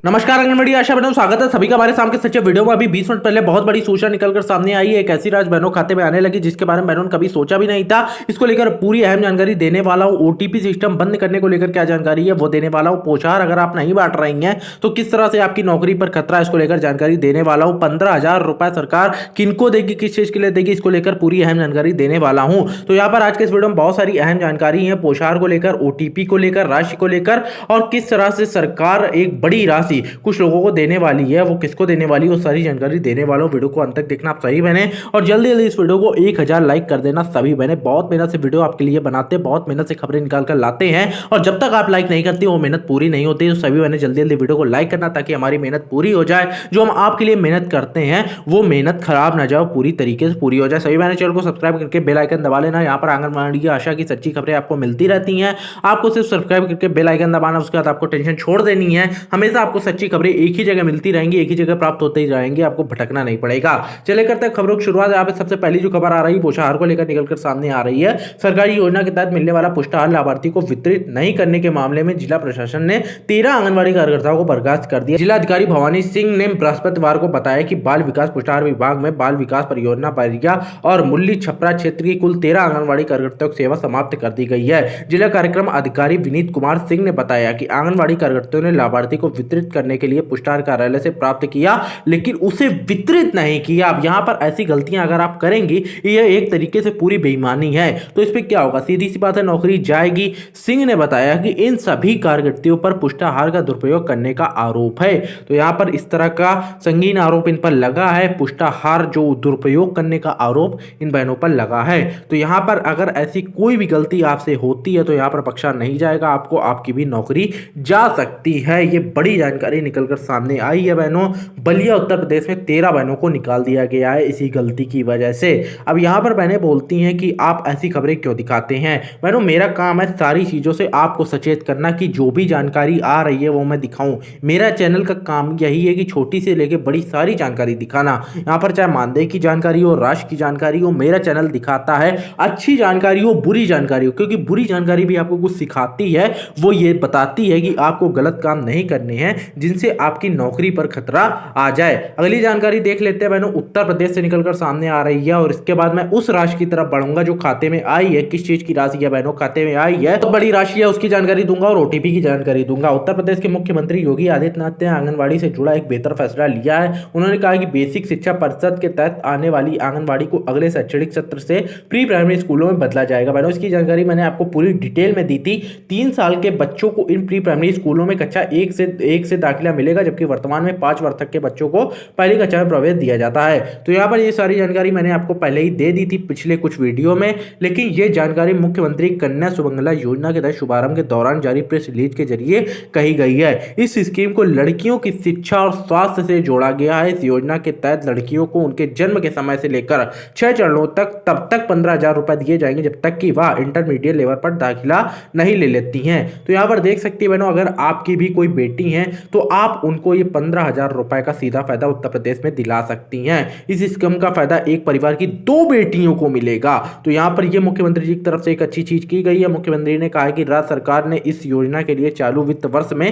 नमस्कार आंगनबाड़ी आशा बहनों, स्वागत है सभी का हमारे शाम के सच्चे वीडियो में। अभी 20 मिनट पहले बहुत बड़ी सूचना निकलकर सामने आई है। एक ऐसी राशि बहनों खाते में आने लगी जिसके बारे में बहनों ने कभी सोचा भी नहीं था। इसको लेकर पूरी अहम जानकारी देने वाला हूं। ओटीपी सिस्टम बंद करने को लेकर क्या जानकारी है वो देने वाला हूं। पोषाहार अगर आप नहीं बांट रही हैं तो किस तरह से आपकी नौकरी पर खतरा है, इसको लेकर जानकारी देने वाला हूं। 15,000 रुपए सरकार किनको देगी, किस चीज के लिए देगी, इसको लेकर पूरी अहम जानकारी देने वाला हूं। तो यहाँ पर आज के इस वीडियो में बहुत सारी अहम जानकारी है, पोषाहार को लेकर, ओटीपी को लेकर, राशि को लेकर, और किस तरह से सरकार एक बड़ी राशि कुछ लोगों को देने वाली है, वो किसको देने वाली है, वो सारी जानकारी देने वाला हूं। वीडियो को अंत तक देखना आप सभी बहने, और जल्दी जल्दी इस वीडियो को 1000 लाइक कर देना सभी बहने। बहुत मेहनत से वीडियो आपके लिए बनाते हैं, बहुत मेहनत से खबरें निकाल कर लाते हैं, और जब तक आप लाइक नहीं करते वो मेहनत पूरी नहीं होती। तो सभी बहने जल्दी जल्दी वीडियो को लाइक करना ताकि हमारी मेहनत पूरी हो जाए। जो हम आपके लिए मेहनत करते हैं वो मेहनत खराब ना जाए, पूरी तरीके से पूरी हो जाए। सभी बहने चैनल को सब्सक्राइब करके बेल आइकन दबा लेना। यहाँ पर आंगनबाड़ी की आशा की सच्ची खबरें आपको मिलती रहती हैं। आपको सिर्फ सब्सक्राइब करके बेल आइकन दबाना, उसके बाद आपको टेंशन छोड़ देनी है। हमेशा आपको सच्ची खबरें एक ही जगह मिलती रहेंगी, एक ही जगह प्राप्त होते ही जाएंगे, आपको भटकना नहीं पड़ेगा। चले करते हैं खबरों की शुरुआत। यहाँ पे सबसे पहली जो खबर आ रही है पोषाहार को लेकर निकलकर सामने आ रही है। सरकारी योजना के तहत मिलने वाला पुष्टाहार लाभार्थी को वितरित नहीं करने के मामले में जिला प्रशासन ने 13 आंगनबाड़ी कार्यकर्ताओं को बर्खास्त कर दिया। जिलाधिकारी भवानी सिंह ने बृहस्पतिवार को बताया कि बाल विकास पुष्टाहार विभाग में बाल विकास परियोजना बैरिया और मुल्ली छपरा क्षेत्र की कुल 13 आंगनबाड़ी कार्यकर्ताओं की सेवा समाप्त कर दी गई है। जिला कार्यक्रम अधिकारी विनीत कुमार सिंह ने बताया कि आंगनबाड़ी कार्यकर्ताओं ने लाभार्थी को वितरित करने के लिए पुष्टाहार कार्यालय से प्राप्त किया, लेकिन उसे वितरित नहीं किया। अब यहां पर ऐसी गलतियां अगर आप करेंगी, यह एक तरीके से पूरी बेईमानी है। तो इस पे क्या होगा, सीधी सी बात है, नौकरी जाएगी। सिंह ने बताया कि इन सभी कार्यकर्ताओं पर पुष्टाहार का दुरुपयोग करने का आरोप है। तो यहां पर इस तरह का संगीन आरोप इन पर लगा है। पुष्टाहार जो दुरुपयोग करने का आरोप इन बहनों पर लगा है। तो यहां पर अगर ऐसी कोई भी गलती आपसे होती है तो यहां पर बख्शा नहीं जाएगा, आपको आपकी भी नौकरी जा सकती है। ये बड़ी जानकारी निकलकर सामने आई है बहनों। बलिया उत्तर प्रदेश में 13 बहनों को निकाल दिया गया है इसी गलती की वजह से। अब यहां पर बहनें बोलती हैं कि आप ऐसी खबरें क्यों दिखाते हैं। बहनों, मेरा काम है सारी चीजों से आपको सचेत करना कि जो भी जानकारी आ रही है वो मैं दिखाऊं। मेरा चैनल का काम यही है कि छोटी से लेकर बड़ी सारी जानकारी दिखाना। यहां पर चाहे मानदेय की जानकारी हो, राशि की जानकारी हो, मेरा चैनल दिखाता है। अच्छी जानकारी हो, बुरी जानकारी हो, क्योंकि बुरी जानकारी भी आपको कुछ सिखाती है। वो ये बताती है कि आपको गलत काम नहीं करने हैं जिनसे आपकी नौकरी पर खतरा आ जाए। अगली जानकारी देख लेते हैं बहनों। उत्तर प्रदेश से निकलकर सामने आ रही है, और इसके बाद मैं उस राशि की तरफ बढ़ूंगा जो खाते में आई है। किस चीज की राशि है बहनों, खाते में आई है तो बड़ी राशि है, उसकी जानकारी दूंगा, और ओटीपी की जानकारी दूंगा। उत्तर प्रदेश के मुख्यमंत्री योगी आदित्यनाथ ने आंगनबाड़ी से जुड़ा एक बेहतर फैसला लिया है। उन्होंने कहा कि बेसिक शिक्षा परिषद के तहत आने वाली आंगनबाड़ी को अगले शैक्षणिक सत्र से प्री प्राइमरी स्कूलों में बदला जाएगा। बहनों, इसकी जानकारी मैंने आपको पूरी डिटेल में दी थी। 3 साल के बच्चों को इन प्री प्राइमरी स्कूलों में कक्षा 1 से दाखिला मिलेगा, जबकि वर्तमान में 5 वर्ष तक के बच्चों को पहली कक्षा में प्रवेश दिया जाता है। तो यहाँ पर ये सारी जानकारी मैंने आपको पहले ही दे दी थी पिछले कुछ वीडियो में, लेकिन ये जानकारी मुख्यमंत्री कन्या सुमंगला योजना के तहत शुभारंभ के दौरान जारी प्रेस रिलीज के जरिए कही गई है। इस स्कीम को लड़कियों की शिक्षा और स्वास्थ्य से जोड़ा गया है। इस योजना के तहत लड़कियों को उनके जन्म के समय से लेकर 6 चरणों तक तब तक 15,000 रुपए दिए जाएंगे जब तक कि वह इंटरमीडिएट लेवल पर दाखिला नहीं ले लेती हैं। तो यहाँ पर देख सकती है बहनों, अगर आपकी भी कोई बेटी है तो आप उनको ये 15,000 रुपए का सीधा फायदा उत्तर प्रदेश में दिला सकती हैं। इस स्कीम का फायदा एक परिवार की 2 बेटियों को मिलेगा। तो यहाँ पर ये मुख्यमंत्री जी की तरफ से एक अच्छी चीज की गई है। मुख्यमंत्री ने कहा है कि राज्य सरकार ने इस योजना के लिए चालू वित्त वर्ष में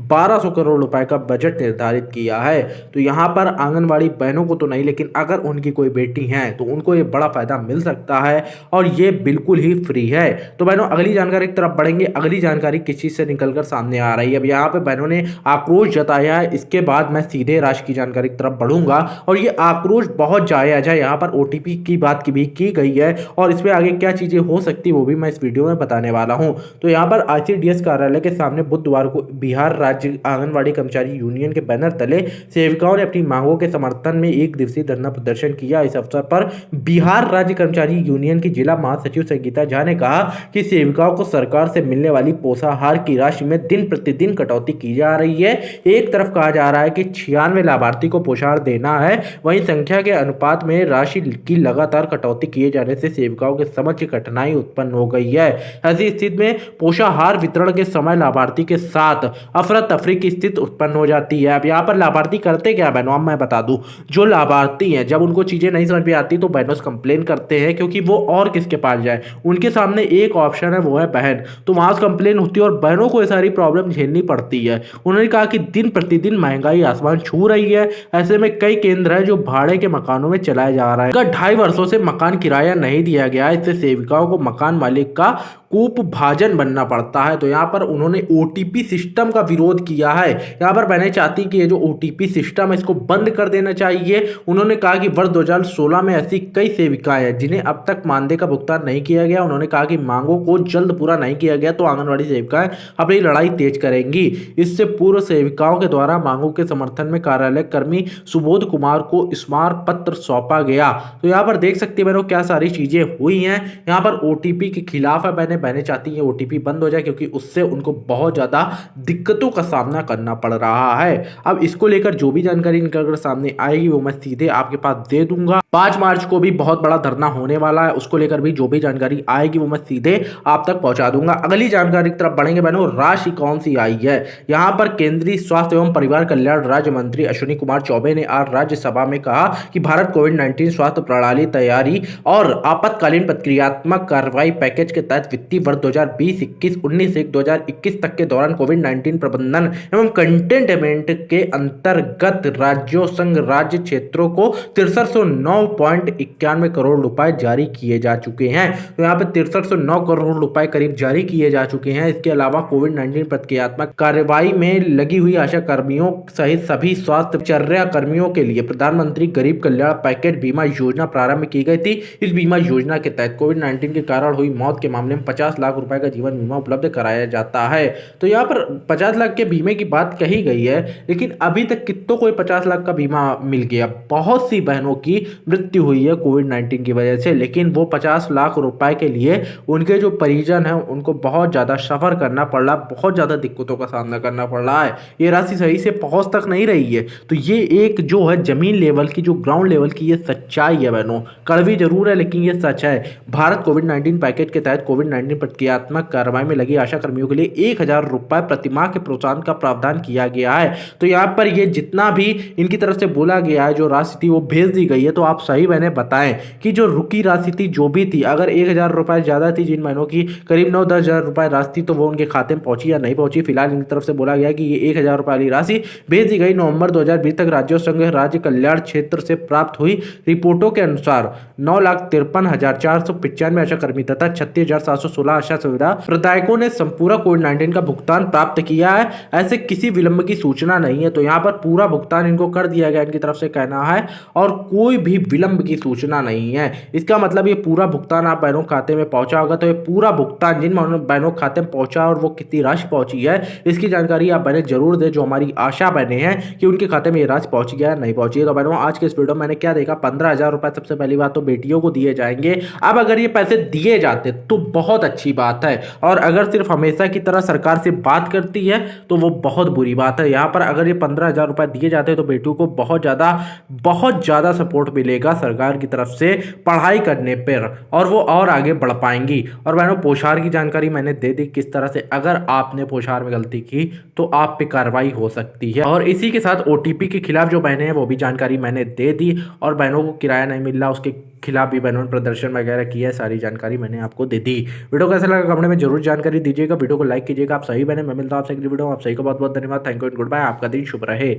1200 करोड़ रुपए का बजट निर्धारित किया है। तो यहाँ पर आंगनबाड़ी बहनों को तो नहीं, लेकिन अगर उनकी कोई बेटी है तो उनको ये बड़ा फायदा मिल सकता है, और ये बिल्कुल ही फ्री है। तो बहनों, अगली जानकारी की तरफ बढ़ेंगे। अगली जानकारी किस चीज से निकलकर सामने आ रही है। अब यहाँ पे बहनों ने आक्रोश जताया है। इसके बाद मैं सीधे राशि की जानकारी की तरफ बढ़ूंगा, और ये आक्रोश बहुत जायज है। यहाँ पर ओटीपी की बात की भी की गई है, और इसमें आगे क्या चीजें हो सकती है वो भी मैं इस वीडियो में बताने वाला हूं। तो यहाँ पर आईसीडीएस कार्यालय के सामने बुधवार को बिहार राज्य आंगनबाड़ी कर्मचारी यूनियन के बैनर तले सेविकाओं ने अपनी मांगों के समर्थन में 1 दिवसीय धरना प्रदर्शन किया। इस अवसर पर बिहार राज्य कर्मचारी यूनियन की जिला महासचिव संगीता झा ने कहा कि सेविकाओं को सरकार से मिलने वाली पोषाहार की राशि में दिन प्रतिदिन कटौती की जा रही है। एक तरफ कहा जा रहा है कि 96 लाभार्थी को पोषाहार देना है, वहीं संख्या के अनुपात में राशि की लगातार कटौती किए जाने से सेविकाओं के समक्ष कठिनाई उत्पन्न हो गई है। ऐसी स्थिति में पोषाहार वितरण के समय लाभार्थी के साथ अफरा तफरी की स्थिति उत्पन्न हो जाती है। अब यहाँ पर लाभार्थी करते क्या बहनों, अब मैं बता दूं, जो लाभार्थी हैं जब उनको चीजें नहीं समझ में आती तो बहनों से कंप्लेन करते हैं, क्योंकि वो और किसके पास जाए, उनके सामने एक ऑप्शन है, वो है बहन। तो वहां से कंप्लेन होती है और बहनों को ये सारी प्रॉब्लम झेलनी पड़ती है। उन्होंने कहा कि दिन प्रतिदिन महंगाई आसमान छू रही है। ऐसे में कई केंद्र है जो भाड़े के मकानों में चलाए जा रहा है। 2.5 वर्षों से मकान किराया नहीं दिया गया, इससे सेविकाओं को मकान मालिक का कूप भाजन बनना पड़ता है। तो यहाँ पर उन्होंने ओटीपी सिस्टम का विरोध किया है। यहाँ पर बहनें चाहती कि ये जो ओटीपी सिस्टम है इसको बंद कर देना चाहिए। उन्होंने कहा कि वर्ष 2016 में ऐसी कई सेविकाएं हैं जिन्हें अब तक मानदेय का भुगतान नहीं किया गया। उन्होंने कहा कि मांगों को जल्द पूरा नहीं किया गया तो आंगनबाड़ी सेविकाएं अपनी लड़ाई तेज करेंगी। इससे पूर्व सेविकाओं के द्वारा मांगों के समर्थन में कार्यालय कर्मी सुबोध कुमार को स्मारक पत्र सौंपा गया। तो यहाँ पर देख सकते हैं बहनों क्या सारी चीजें हुई हैं। यहाँ पर ओटीपी के खिलाफ है बहनें चाहती हैं ओटीपी बंद हो जाए, क्योंकि उससे उनको बहुत ज्यादा दिक्कतों का सामना करना पड़ रहा है। अब इसको लेकर जो भी जानकारी निकलकर सामने आएगी वो मैं सीधे आपके पास दे दूंगा। 5 मार्च को भी बहुत बड़ा धरना होने वाला है, उसको लेकर भी जो भी जानकारी आएगी वो मैं सीधे आप तक पहुंचा दूंगा। अगली जानकारी की तरफ बढ़ेंगे बहनों। राशि कौन सी आई है, यहाँ पर केंद्रीय स्वास्थ्य एवं परिवार कल्याण राज्य मंत्री अश्विनी कुमार चौबे ने आज राज्यसभा में कहा कि भारत कोविड-19 स्वास्थ्य प्रणाली तैयारी और आपातकालीन प्रतिक्रियात्मक कार्रवाई पैकेज के तहत वित्तीय वर्ष 2020-21, 19 से 2021 तक के दौरान कोविड-19 प्रबंधन एवं कंटेनमेंट के अंतर्गत राज्यों संघ राज्य क्षेत्रों को 6309.91 करोड़ रुपए जारी किए जा चुके हैं। तो यहाँ पे 6309 करोड़ रुपए करीब जारी किए जा चुके हैं। इसके अलावा कोविड-19 प्रतिक्रियात्मक कार्रवाई में लगी हुई आशा कर्मियों सहित सभी स्वास्थ्य चर्या कर्मियों के लिए प्रधानमंत्री गरीब कल्याण पैकेज बीमा योजना प्रारंभ की गई थी। इस बीमा योजना के तहत कोविड-19 के कारण हुई मौत के मामले में 50 लाख रुपए का जीवन बीमा उपलब्ध कराया जाता है। तो यहाँ पर 50 लाख के बीमे की बात कही गई है, लेकिन अभी तक कितनों को 50 लाख का बीमा मिल गया। बहुत सी बहनों की मृत्यु हुई है कोविड-19 की वजह से, लेकिन वो 50 लाख रुपए के लिए उनके जो परिजन हैं उनको बहुत ज़्यादा सफ़र करना पड़ रहा, बहुत ज़्यादा दिक्कतों का सामना करना पड़ रहा है। ये राशि सही से पहुँच तक नहीं रही है। तो ये एक जो है जमीन लेवल की, जो ग्राउंड लेवल की ये सच्चाई है बहनों। कड़वी जरूर है लेकिन ये सच है। भारत कोविड-19 पैकेज के तहत कोविड-19 प्रतिक्रियात्मक कार्रवाई में लगी आशा कर्मियों के लिए 1000 रुपए प्रतिमाह के प्रोत्साहन का प्रावधान किया गया है। तो यहाँ पर ये जितना भी इनकी तरफ से बोला गया है, जो राशि थी वो भेज दी गई है। तो आप सही बहने बताएं कि जो रुकी राशि थी जो भी थी, अगर 1000 रुपए ज्यादा थी, जिन बहनों की करीब 9-10 हजार रुपए राशि थी, तो वो उनके खाते में पहुंची या नहीं पहुंची। फिलहाल इनकी तरफ से बोला गया कि ये 1000 रुपए वाली राशि भेज दी गई। नवंबर 2020 तक राज्यों संघ राज्य कल्याण क्षेत्र से प्राप्त हुई रिपोर्टों के अनुसार 9,53,495 आशा कर्मी तथा 36,716 आशा सुविधा प्रदायकों ने संपूर्ण कोविड-19 का भुगतान प्राप्त किया है। ऐसे किसी विलंब की सूचना नहीं है। तो यहाँ पर पूरा भुगतान इनको कर दिया गया, इनकी तरफ से कहना है, और कोई भी विलंब की सूचना नहीं है। इसका मतलब ये पूरा भुगतान आप बहनों खाते में पहुंचा होगा। तो ये पूरा भुगतान जिन बहनों खाते में पहुंचा और वो कितनी राशि पहुंची है, इसकी जानकारी आप बहनें जरूर दें, जो हमारी आशा बहने हैं कि उनके खाते में ये राशि पहुंच गया नहीं पहुंची है। तो बहनों आज के इस वीडियो में मैंने क्या देखा, 15,000 रुपए सबसे पहली बात तो बेटियों को दिए जाएंगे। अब अगर ये पैसे दिए जाते तो बहुत अच्छी बात है, और अगर सिर्फ हमेशा की तरह सरकार से बात करती है तो वो बहुत बुरी बात है। यहाँ पर अगर ये 15,000 रुपए दिए जाते हैं तो बेटियों को बहुत ज़्यादा सपोर्ट मिलेगा सरकार की तरफ से पढ़ाई करने पर, और वो और आगे बढ़ पाएंगी। और बहनों पोषाहार की जानकारी मैंने दे दी किस तरह से अगर आपने पोषाहार में गलती की तो आप पे कार्रवाई हो सकती है। और इसी के साथ ओटीपी के खिलाफ जो बहनें हैं वो भी जानकारी मैंने दे दी, और बहनों को किराया नहीं मिल रहा उसके खिलाफ भी बहनों ने प्रदर्शन वगैरह किया है। सारी जानकारी मैंने आपको दे दी। वीडियो कैसा लगा कमेंट में जरूर जानकारी दीजिएगा। वीडियो को लाइक कीजिएगा। आप सही बने, मैं मिलता हूं आपसे अगली वीडियो में। आप सही को बहुत बहुत धन्यवाद। Thank you and good bye. आपका दिन शुभ रहे।